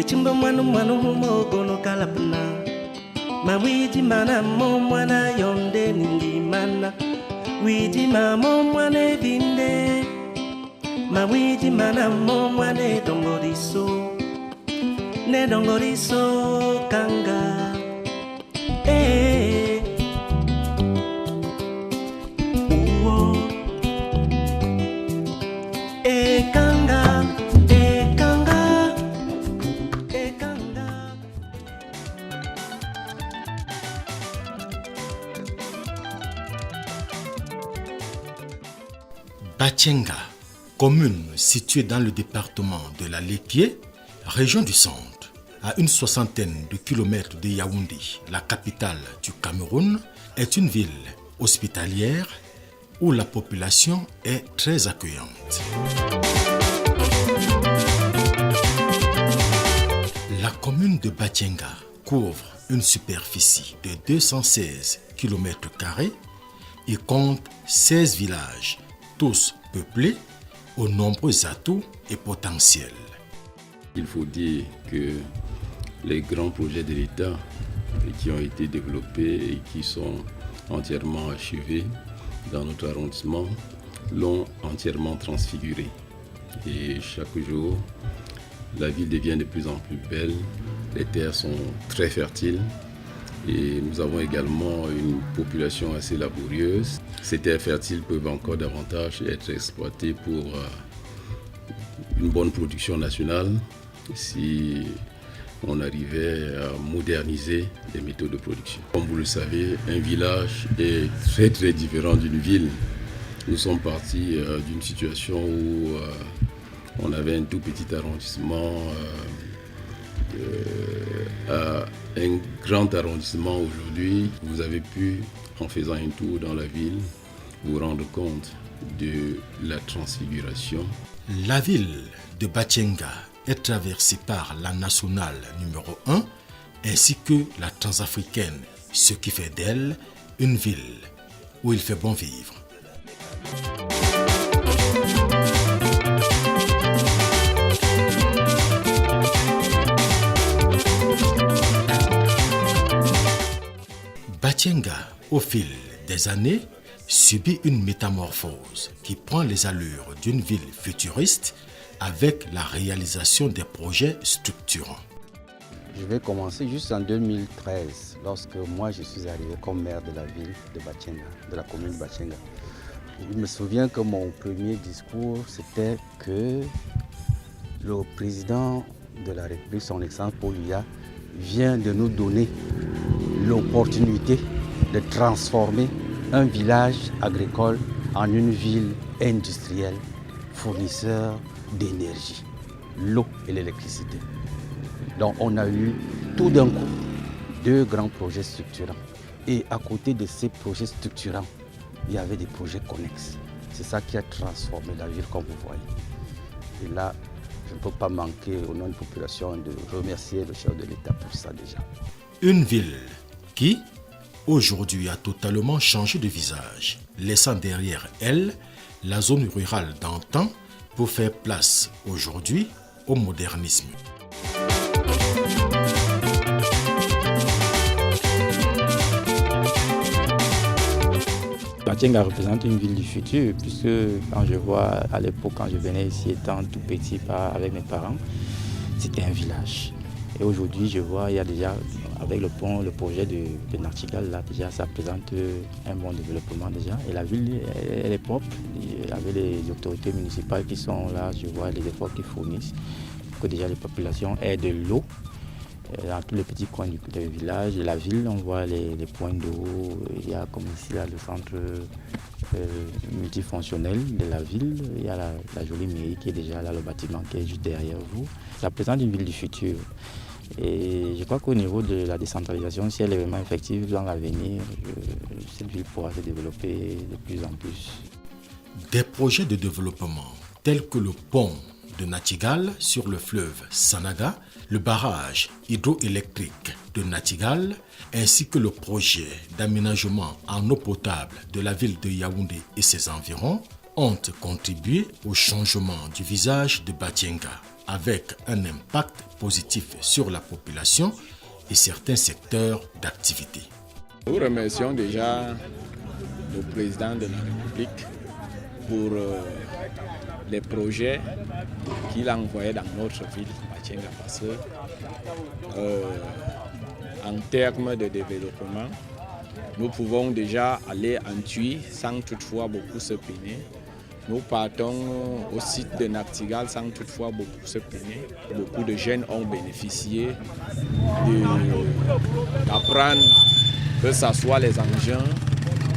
chimba mwana mwana humogono kalapna mawiji mana mo mwana yonde ningi mana wiji mamo mwana vinde mawiji mana mo mwana dongoriso ne dongoriso kanga Batyenga, commune située dans le département de la Lépie, région du Centre, à une 60aine de kilomètres de Yaoundé, la capitale du Cameroun, est une ville hospitalière où la population est très accueillante. La commune de Batyenga couvre une superficie de 216 km² et compte 16 villages, tous peuplés aux nombreux atouts et potentiels. Il faut dire que les grands projets de l'État qui ont été développés et qui sont entièrement achevés dans notre arrondissement l'ont entièrement transfiguré. Et chaque jour, la ville devient de plus en plus belle, les terres sont très fertiles et nous avons également une population assez laborieuse. Ces terres fertiles peuvent encore davantage être exploitées pour une bonne production nationale si on arrivait à moderniser les méthodes de production. Comme vous le savez, un village est très très différent d'une ville. Nous sommes partis d'une situation où on avait un tout petit arrondissement à un grand arrondissement aujourd'hui. Vous avez pu, en faisant un tour dans la ville, vous rendre compte de la transfiguration. La ville de Batyenga est traversée par la nationale numéro 1 ainsi que la transafricaine, ce qui fait d'elle une ville où il fait bon vivre. Batyenga, au fil des années, subit une métamorphose qui prend les allures d'une ville futuriste avec la réalisation des projets structurants. Je vais commencer juste en 2013, lorsque moi je suis arrivé comme maire de la ville de Batyenga, de la commune de Batyenga. Je me souviens que mon premier discours, c'était que le président de la République, son Excellence Paul Biya, vient de nous donner l'opportunité de transformer un village agricole en une ville industrielle, fournisseur d'énergie, l'eau et l'électricité. Donc on a eu tout d'un coup 2 grands projets structurants. Et à côté de ces projets structurants, il y avait des projets connexes. C'est ça qui a transformé la ville comme vous voyez. Et là, je ne peux pas manquer au nom de la population de remercier le chef de l'État pour ça déjà. Une ville qui, aujourd'hui, a totalement changé de visage, laissant derrière elle la zone rurale d'antan pour faire place aujourd'hui au modernisme. Batyenga représente une ville du futur, puisque quand je vois à l'époque, quand je venais ici étant tout petit avec mes parents, c'était un village. Et aujourd'hui, je vois, il y a déjà, avec le pont, le projet de Nartigal, là, déjà, ça présente un bon développement déjà. Et la ville, elle est propre. Avec les autorités municipales qui sont là, je vois les efforts qu'ils fournissent pour que déjà les populations aient de l'eau dans tous les petits coins du village. Et la ville, on voit les points d'eau. Il y a comme ici là, le centre multifonctionnel de la ville. Il y a la jolie mairie qui est déjà là, le bâtiment qui est juste derrière vous. Ça présente une ville du futur. Et je crois qu'au niveau de la décentralisation, si elle est vraiment effective dans l'avenir, cette ville pourra se développer de plus en plus. Des projets de développement tels que le pont de Natigal sur le fleuve Sanaga, le barrage hydroélectrique de Natigal, ainsi que le projet d'aménagement en eau potable de la ville de Yaoundé et ses environs, ont contribué au changement du visage de Batyenga. avec un impact positif sur la population et certains secteurs d'activité. Nous remercions déjà le président de la République pour les projets qu'il a envoyés dans notre ville, Bachenga, parce que en termes de développement, nous pouvons déjà aller en Tui sans toutefois beaucoup se peiner. Nous partons au site de Nachtigal sans toutefois beaucoup se peiner. Beaucoup de jeunes ont bénéficié d'apprendre que ce soit les engins,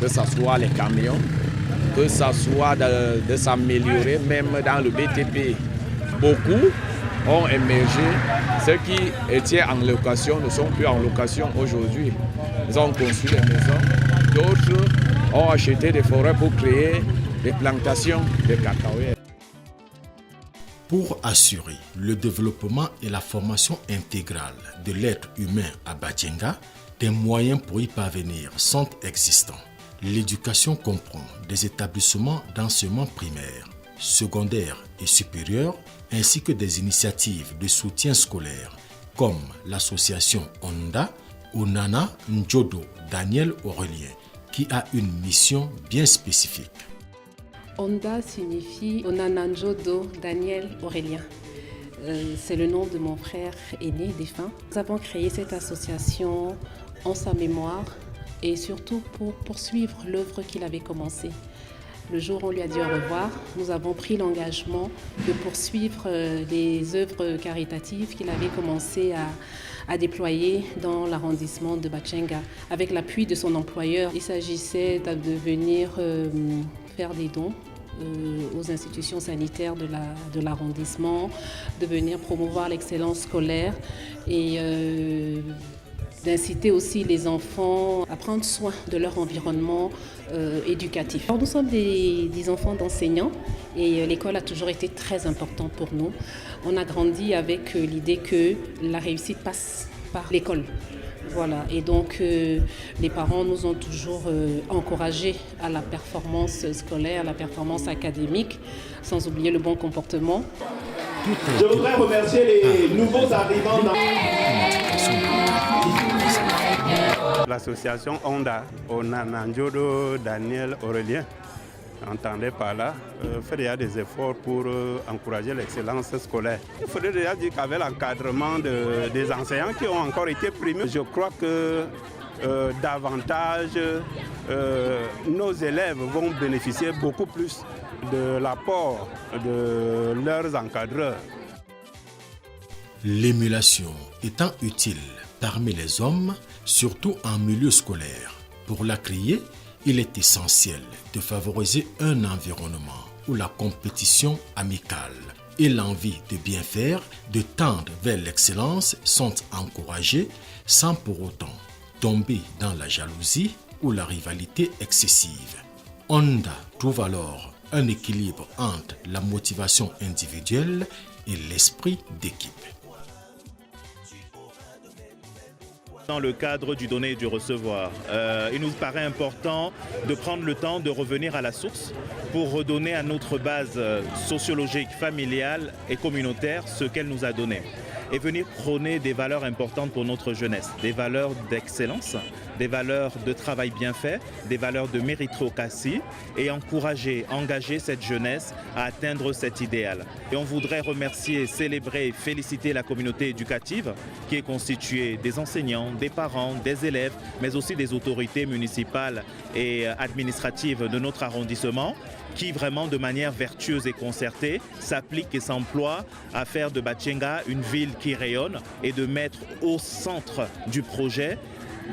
que ce soit les camions, que ce soit de s'améliorer même dans le BTP. Beaucoup ont émergé. Ceux qui étaient en location ne sont plus en location aujourd'hui. Ils ont construit des maisons. D'autres ont acheté des forêts pour créer des plantations de cacahuètes. Pour assurer le développement et la formation intégrale de l'être humain à Bachenga, des moyens pour y parvenir sont existants. L'éducation comprend des établissements d'enseignement primaire, secondaire et supérieur, ainsi que des initiatives de soutien scolaire, comme l'association Onda ou Nana Njodo Daniel Aurélien, qui a une mission bien spécifique. Onda signifie Onana Njodo Daniel Aurélien. C'est le nom de mon frère aîné défunt. Nous avons créé cette association en sa mémoire et surtout pour poursuivre l'œuvre qu'il avait commencée. Le jour où on lui a dit au revoir, nous avons pris l'engagement de poursuivre les œuvres caritatives qu'il avait commencé à déployer dans l'arrondissement de Bachenga. Avec l'appui de son employeur, il s'agissait de venir faire des dons aux institutions sanitaires de l'arrondissement, de venir promouvoir l'excellence scolaire et d'inciter aussi les enfants à prendre soin de leur environnement éducatif. Alors, nous sommes des enfants d'enseignants et l'école a toujours été très importante pour nous. On a grandi avec l'idée que la réussite passe par l'école. Voilà. Et donc les parents nous ont toujours encouragés à la performance scolaire, à la performance académique, sans oublier le bon comportement. Je voudrais remercier les nouveaux arrivants dans l'association Onda, Onana Njodo Daniel Aurélien, entendez par là, fait déjà des efforts pour encourager l'excellence scolaire. Il faudrait déjà dire qu'avec l'encadrement des enseignants qui ont encore été primés, je crois que davantage nos élèves vont bénéficier beaucoup plus de l'apport de leurs encadreurs. L'émulation étant utile parmi les hommes, surtout en milieu scolaire. Pour la créer, il est essentiel de favoriser un environnement où la compétition amicale et l'envie de bien faire, de tendre vers l'excellence sont encouragées sans pour autant tomber dans la jalousie ou la rivalité excessive. Onda trouve alors un équilibre entre la motivation individuelle et l'esprit d'équipe. Dans le cadre du donner et du recevoir, il nous paraît important de prendre le temps de revenir à la source pour redonner à notre base sociologique, familiale et communautaire ce qu'elle nous a donné et venir prôner des valeurs importantes pour notre jeunesse, des valeurs d'excellence, des valeurs de travail bien fait, des valeurs de méritocratie et engager cette jeunesse à atteindre cet idéal. Et on voudrait remercier, célébrer et féliciter la communauté éducative qui est constituée des enseignants, des parents, des élèves, mais aussi des autorités municipales et administratives de notre arrondissement qui vraiment de manière vertueuse et concertée s'appliquent et s'emploient à faire de Bachenga une ville qui rayonne et de mettre au centre du projet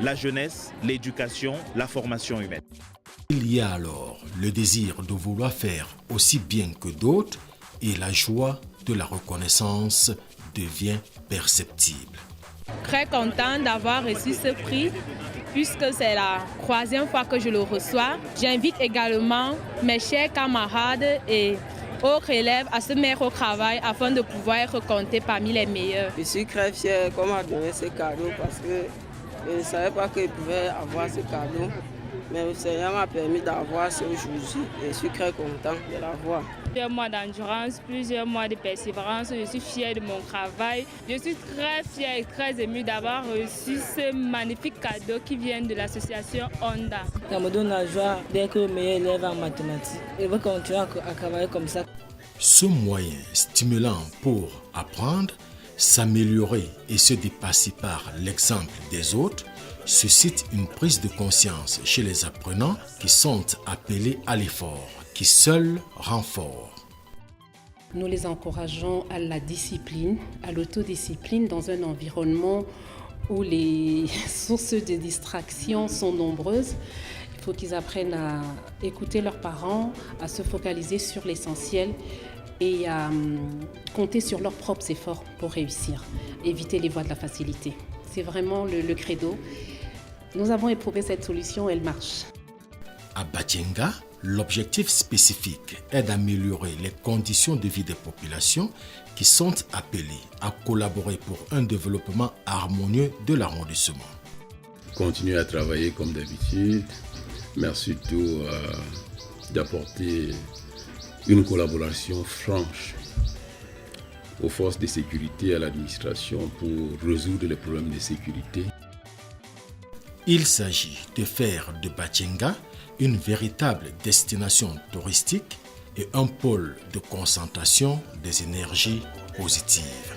la jeunesse, l'éducation, la formation humaine. Il y a alors le désir de vouloir faire aussi bien que d'autres et la joie de la reconnaissance devient perceptible. Très content d'avoir reçu ce prix puisque c'est la 3e fois que je le reçois. J'invite également mes chers camarades et autres élèves à se mettre au travail afin de pouvoir être comptés parmi les meilleurs. Je suis très fier qu'on m'a donné ce cadeau parce que je ne savais pas qu'il pouvait avoir ce cadeau. Mais le Seigneur m'a permis d'avoir ce aujourd'hui et je suis très content de l'avoir. Plusieurs mois d'endurance, plusieurs mois de persévérance, je suis fière de mon travail. Je suis très fière et très émue d'avoir reçu ce magnifique cadeau qui vient de l'association Honda. Ça me donne la joie d'être le meilleur élève en mathématiques. Je veux continuer à travailler comme ça. Ce moyen stimulant pour apprendre, s'améliorer et se dépasser par l'exemple des autres suscite une prise de conscience chez les apprenants qui sont appelés à l'effort, qui seul rend fort. Nous les encourageons à la discipline, à l'autodiscipline dans un environnement où les sources de distraction sont nombreuses. Il faut qu'ils apprennent à écouter leurs parents, à se focaliser sur l'essentiel et à compter sur leurs propres efforts pour réussir, éviter les voies de la facilité. C'est vraiment le credo. Nous avons éprouvé cette solution, elle marche. À Batchenga, l'objectif spécifique est d'améliorer les conditions de vie des populations qui sont appelées à collaborer pour un développement harmonieux de l'arrondissement. Continuer à travailler comme d'habitude, mais surtout d'apporter une collaboration franche aux forces de sécurité et à l'administration pour résoudre les problèmes de sécurité. Il s'agit de faire de Batchenga une véritable destination touristique et un pôle de concentration des énergies positives.